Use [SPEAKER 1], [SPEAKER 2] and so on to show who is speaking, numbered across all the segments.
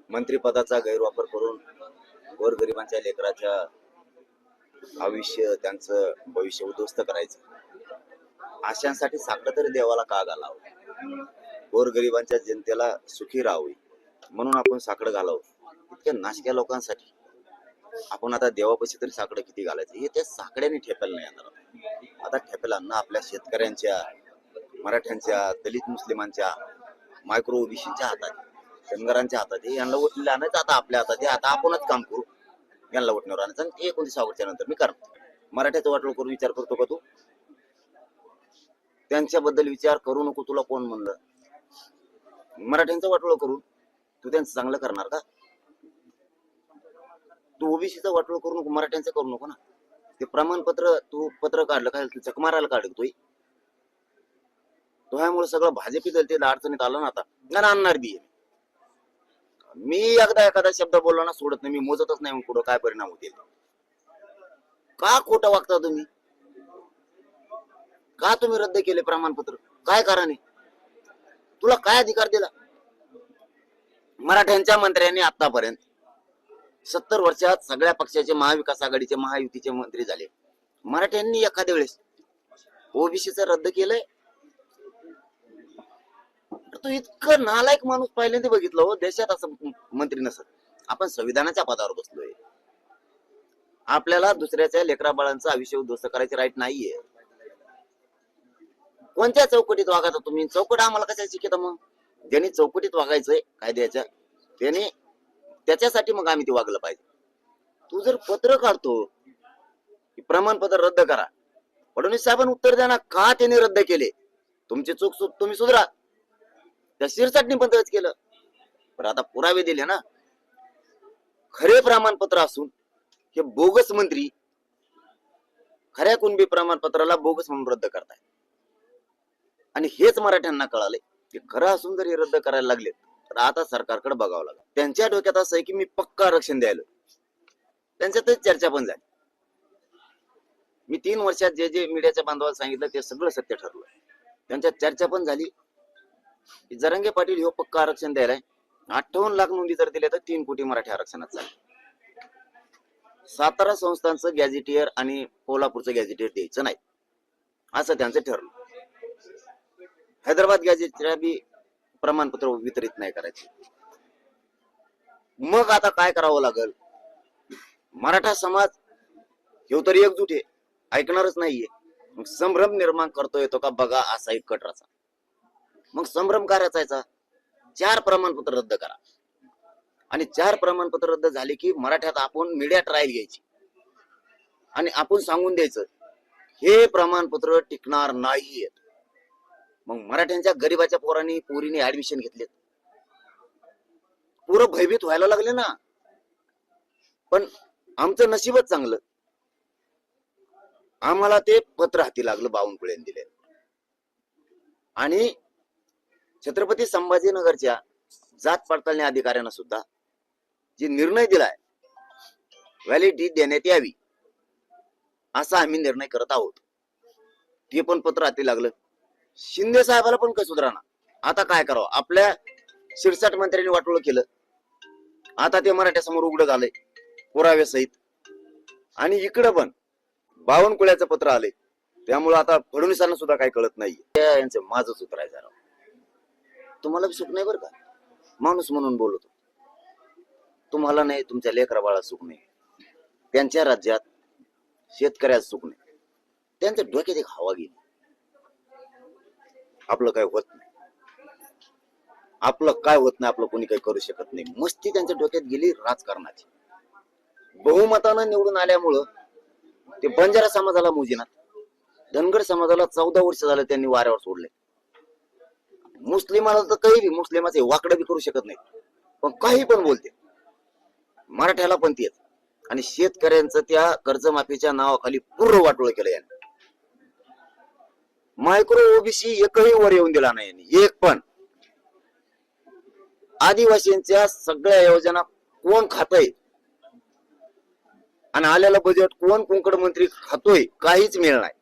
[SPEAKER 1] मंत्रिपदाचा गैरवापर करून गोरगरिबांच्या लेकराच्या आयुष्य, त्यांचं भविष्य उद्ध्वस्त करायचं, अशांसाठी साखर तरी देवाला का घालावं? गोरगरिबांच्या जनतेला सुखी राहावी म्हणून आपण साखर घालावं. इतक्या नाशक्या लोकांसाठी आपण आता देवापाशी तरी साखर किती घालायचं? हे त्या साखड्याने ठेपायला नाही येणार. आता ठेपेल अन्न आपल्या शेतकऱ्यांच्या, मराठ्यांच्या, दलित मुस्लिमांच्या, मायक्रो ओबीसीच्या हातात, धनगरांच्या हातात आहे. यांना उठलेलं आणायचं आता आपल्या हातात आहे. आता आपणच काम करू, यांना उठण्यावर आणायचं. आणि 19 ऑगस्टच्या नंतर मी करतो. मराठ्याचं वाटलं करून विचार करतो का तू? त्यांच्याबद्दल विचार करू नको. तुला कोण म्हणलं? मराठ्यांचं वाटोळं करून तू त्यांचं चांगलं करणार का? तू ओबीसीचं वाटोळं करू नको, मराठ्यांचं करू नको ना. ते प्रमाणपत्र तू पत्र काढलं काय, चक मारायला काढतोय तो. ह्यामुळे सगळं भाजपी दल ते अडचणीत आलं ना. आता आणणार बी. मी एकदा एखादा शब्द बोललो ना सोडत नाही. मी मोजतच नाही पुढं काय परिणाम होतील. का खोटं वागता तुम्ही? का तुम्ही रद्द केले प्रमाणपत्र? काय कारण आहे? तुला काय अधिकार दिला? मराठ्यांच्या मंत्र्यांनी आतापर्यंत 70 वर्षात सगळ्या पक्षाचे, महाविकास आघाडीचे, महायुतीचे मंत्री झाले. मराठ्यांनी एखाद्या वेळेस ओबीसीचं रद्द केलंय? तू इतकं नालायक माणूस पहिल्यांदा बघितलं हो देशात असं मंत्री नसत. आपण संविधानाच्या पदावर बसलोय. आपल्याला दुसऱ्याच्या लेकरा बाळांचं आयुष्य उद्ध्वस्त करायचे राईट नाहीये. कोणत्या चौकटीत वागायचा तुम्ही? चौकट आम्हाला कशाला शिकता? मग ज्यांनी चौकटीत वागायचंय कायद्याच्या, त्याने त्याच्यासाठी मग आम्ही ते वागलं पाहिजे. तू जर पत्र काढतो की प्रमाणपत्र रद्द करा, फडणवीस साहेबांनी उत्तर द्या ना, का त्यांनी रद्द केले? तुमची चूक तुम्ही सुधरा. त्या शिरसाटने पण तसंच केलं. पण आता पुरावे दिले ना. खरे प्रमाणपत्र असून हे बोगस मंत्री खऱ्या कुणबी प्रमाणपत्राला बोगस म्हणून रद्द करताय. आणि हेच मराठ्यांना कळाले की खरं असून जर हे रद्द करायला लागले तर आता सरकारकडे बघावं लागेल. त्यांच्या डोक्यात असं आहे की मी पक्का आरक्षण द्यायला. त्यांच्यातच चर्चा पण झाली. मी 3 वर्षात जे जे मीडियाच्या बांधवाला सांगितलं ते सगळं सत्य ठरलं. त्यांच्यात चर्चा पण झाली. जरांगे पाटील हे पक्का आरक्षण द्यायलाय. 58 लाख नोंदी जर दिल्या तर 3 कोटी मराठी आरक्षणात चालेल. सातारा संस्थांचं गॅझेटियर आणि कोल्हापूरचं गॅझेटियर द्यायचं नाही असं त्यांचं ठरलं. हैदराबाद गॅझेटच्या बी प्रमाणपत्र वितरित नाही करायचे. मग आता काय करावं लागल? मराठा समाज हे तरी एकजूट आहे, ऐकणारच नाहीये. मग संभ्रम निर्माण करतो येतो का बघा असा एक कटराचा. मग संभ्रम काय रचायचा? 4 प्रमाणपत्र रद्द करा. आणि 4 प्रमाणपत्र रद्द झाले की मराठ्यात आपण मीडिया ट्रायल घ्यायची आणि आपण सांगून द्यायचं हे प्रमाणपत्र टिकणार नाहीये. मग मराठ्यांच्या गरीबाच्या पोरीने ऍडमिशन घेतलेत. पुरं भयभीत व्हायला लागले ना. पण आमचं नशीबच चांगलं, आम्हाला ते पत्र हाती लागलं, बावनकुळ्यांनी दिले. आणि छत्रपती संभाजीनगरच्या जात पडताळणी अधिकाऱ्यांना सुद्धा जे निर्णय दिलाय व्हॅलिडिटी देण्यात यावी असा आम्ही निर्णय करत आहोत. ते पण पत्र हाती लागलं. शिंदे साहेबाला पण काही सुधारणा. आता काय करावं? आपल्या 66 मंत्र्यांनी वाटोळं केलं. आता ते मराठ्या समोर उघडं झालंय पुराव्या सहित. आणि इकडं पण बावनकुळ्याचं पत्र आलंय. त्यामुळे आता फडणवीसांना सुद्धा काही कळत नाही. यांचं माझंच उतरायचं राव. तुम्हाला सुख नाही बरं का, माणूस म्हणून बोलतो. तुम्हाला नाही, तुमच्या लेकरा बाळा सुख नाही. त्यांच्या राज्यात शेतकऱ्याचं सुख नाही. त्यांच्या डोक्यात एक हवा गेली. आपलं काय होत नाही, आपलं काय होत नाही, आपलं कोणी काही करू शकत नाही. मस्ती त्यांच्या डोक्यात गेली राजकारणाची. बहुमतानं निवडून आल्यामुळं ते बंजारा समाजाला मोजीनात, धनगर समाजाला 14 वर्ष झालं त्यांनी वाऱ्यावर सोडले. मुस्लिमाला तर काही बी, मुस्लिमाचे वाकडं बी करू शकत नाही, पण काही पण बोलते. मराठ्याला पण तेच. आणि शेतकऱ्यांचं त्या कर्जमाफीच्या नावाखाली पूर्ण वाटोळं केलं यांनी. मायक्रो ओबीसी एकही वर येऊन दिला नाही यांनी, एक पण. आदिवासींच्या सगळ्या योजना कोण खातय आणि आलेलं बजेट कोण कुंकड मंत्री खातोय काहीच मिळणार नाही.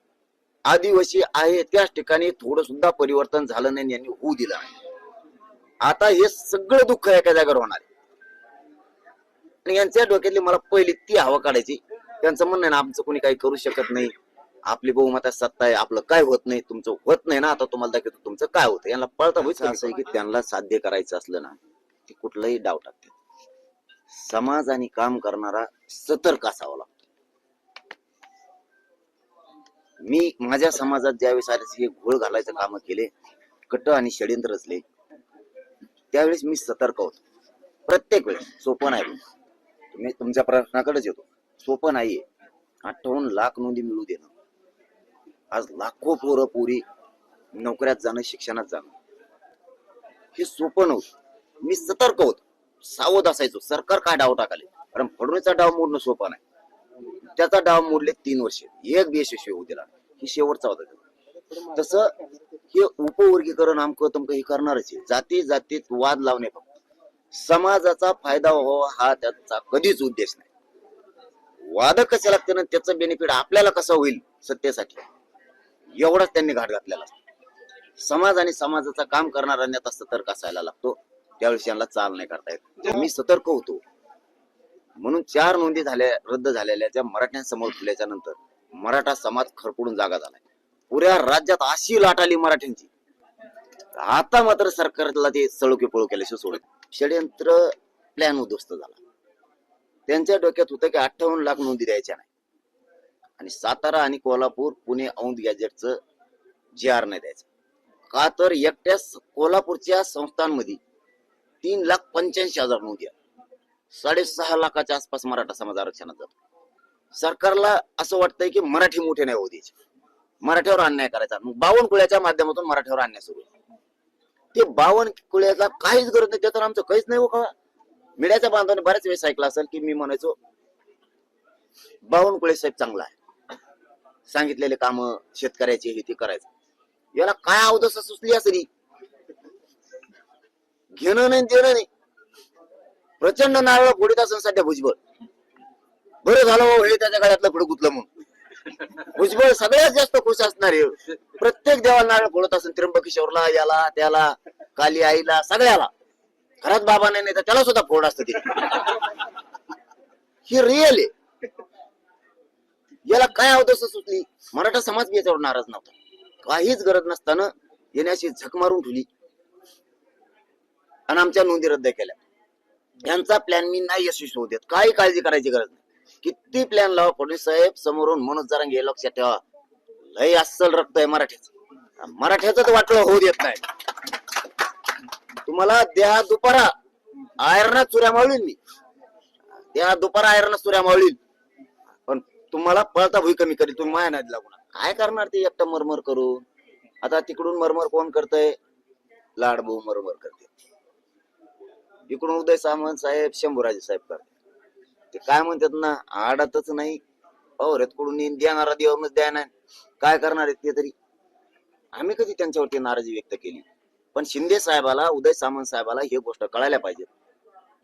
[SPEAKER 1] आदिवासी आहे त्याच ठिकाणी थोडं सुद्धा परिवर्तन झालं नाही, यांनी होऊ दिलं नाही. आता हे सगळं दुःख एका जागेवर होणार आहे. आणि यांच्या डोक्यातली मला पहिली ती हवा काढायची. त्यांचं म्हणणं आहे ना, आमचं कोणी काही करू शकत नाही, आपली बहुमतात सत्ता आहे, आपलं काय होत नाही, तुमचं होत नाही ना, आता तुम्हाला दाखवतो तुमचं काय होतं. यांना पळता होईल. असं आहे की त्यांना साध्य करायचं असलं ना, ते कुठलाही डाव टाकते. समाज आणि काम करणारा सतर्क असावा लागतो. मी माझ्या समाजात ज्यावेळेस हे घोळ घालायचं काम केले, कट आणि षडयंत्र रचले, त्यावेळेस मी सतर्क होतो. प्रत्येक वेळेस सोपं नाही. तुम्ही तुमच्या प्रश्नाकडेच येतो. सोपं नाहीये. 58 लाख नोंदी मिळू देणं, आज लाखो पोरं पोरी नोकऱ्यात जाणं, शिक्षणात जाणं, हे सोपं नव्हतं. मी सतर्क होतो, सावध असायचो. सरकार काय डाव टाकाले, कारण फडणवीसचा डाव मोडणं सोपं नाही. त्याचा डाव मोडले 3 वर्ष, एक बी यशस्वी होऊ दिला, ही शेवटचा होता. तसं हे उपवर्गीकरण आमकं तमकं हे करणारच आहे. जाती जातीत वाद लावणे, फक्त समाजाचा फायदा व्हावा हा त्याचा कधीच उद्देश नाही. वाद कशा लागते ना, त्याचं बेनिफिट आपल्याला कसं होईल सत्तेसाठी, एवढाच त्यांनी घाट घातलेला असतो. समाज आणि समाजाचं काम करणारा नेता सतर्क असायला लागतो. त्यावेळेस यांना चाल नाही करता येत. मी सतर्क होतो म्हणून 4 नोंदी झाल्या, रद्द झालेल्या त्या मराठ्यांसमोर ठेवल्याच्या नंतर मराठा समाज खरपुडून जागा झालाय. पुऱ्या राज्यात अशी लाट आली मराठ्यांची. आता मात्र सरकारला ते सळुके पळू केल्याशिवाय सोडत. षडयंत्र प्लॅन उद्ध्वस्त झाला. त्यांच्या डोक्यात होतं की 58 लाख नोंदी द्यायच्या नाही, आणि सातारा आणि कोल्हापूर, पुणे औंध गॅजेटचं GR नाही द्यायचं. का तर एकट्या कोल्हापूरच्या संस्थांमध्ये 3,85,000 नोंदी आहेत. 6.5 लाखाच्या आसपास मराठा समाज आरक्षणात जातो. सरकारला असं वाटतंय की मराठी मोठे नाही होऊ द्यायचे, मराठ्यावर अन्याय करायचा. मग 52 कुळ्याच्या माध्यमातून मराठ्यावर अन्याय सुरू आहे. ते 52 कुळ्याचा काहीच गरज नाही, त्याचं आमचं काहीच नाही. हो का, मीडियाच्या बांधवाने बऱ्याच वेळेस ऐकलं असेल की मी म्हणायचो 52 कुळे साहेब चांगला आहे, सांगितलेले काम शेतकऱ्याचे हे ते करायचं. याला काय अवदस सुचली असली, घेणं नाही देणं नाही. प्रचंड नारळ फोडीत असून सध्या भुजबळ, बरं झालं हो हे त्याच्या गळ्यातलं पुढे गुतलं म्हणून. भुजबळ सगळ्यात जास्त खुश असणार आहे. प्रत्येक देवाला नारळ फोडत असून, त्र्यंबकेश्वरला, याला त्याला, काली आईला, सगळ्याला. घरात बाबा नाही तर त्याला सुद्धा फोड असतं ते. ही रिअल आहे. याला काय अवदस सुचली. मराठा समाज बी याच्यावर नाराज नव्हता. काहीच गरज नसताना येण्याशी झक मारून ठेवली आणि आमच्या नोंदी रद्द केल्या. यांचा प्लॅन मी नाही यशस्वी होऊ देत. काही काळजी करायची गरज नाही. किती प्लॅन लावा फडणवीस साहेब, समोरून मनोज जरांगे हे लक्षात ठेवा, लय अस्सल रक्त आहे मराठ्याचं. मराठ्याचं वाटलं होऊ देत नाही. तुम्हाला द्या दुपारा आयरनात चुऱ्या मावळील मी, त्या दुपारा आयरनात चुऱ्या मावळील, पण तुम्हाला पळता भुई कमी करी. तुम्ही माया नाही लागून काय करणार ते एकटं मरमर करून. आता तिकडून मरमर कोण करतय, लाडभाऊ मरमर करते. इकडून उदय सामंत साहेब, शंभूराजे साहेब करते. ते काय म्हणतात ना, आडतच नाही कडून देणारा देऊनच द्या नाही. काय करणार आहेत ते तरी. आम्ही कधी त्यांच्यावरती नाराजी व्यक्त केली, पण शिंदे साहेबाला, उदय सामंत साहेबाला ही गोष्ट कळायला पाहिजे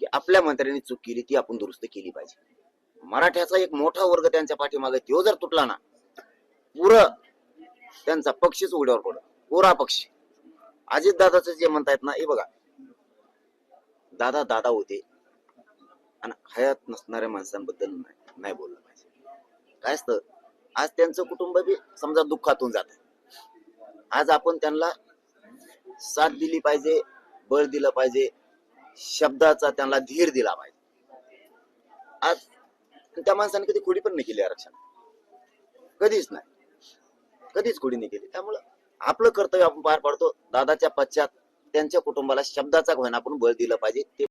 [SPEAKER 1] की आपल्या मंत्र्यांनी चूक केली ती आपण दुरुस्त केली पाहिजे. मराठ्याचा एक मोठा वर्ग त्यांच्या पाठीमागे, तो जर तुटला ना, पुरं त्यांचा पक्षच उघड्यावर पडत, पुरा पक्ष. अजित दादाचं जे म्हणतायत ना, हे बघा, दादा दादा होते आणि हयात नसणाऱ्या माणसांबद्दल नाही बोललं पाहिजे. काय असतं, आज त्यांचं कुटुंब बी समजा दुःखातून जात. आज आपण त्यांना साथ दिली पाहिजे, बळ दिलं पाहिजे, शब्दाचा त्यांना धीर दिला पाहिजे. आज त्या माणसाने कधी खोडी पण नाही केली आरक्षण, कधीच नाही, कधीच खोडी नाही केली. त्यामुळं आपलं कर्तव्य आपण पार पाडतो. दादाच्या पश्चात त्यांच्या कुटुंबाला शब्दाचा होईना आपण बळ दिलं पाहिजे. ते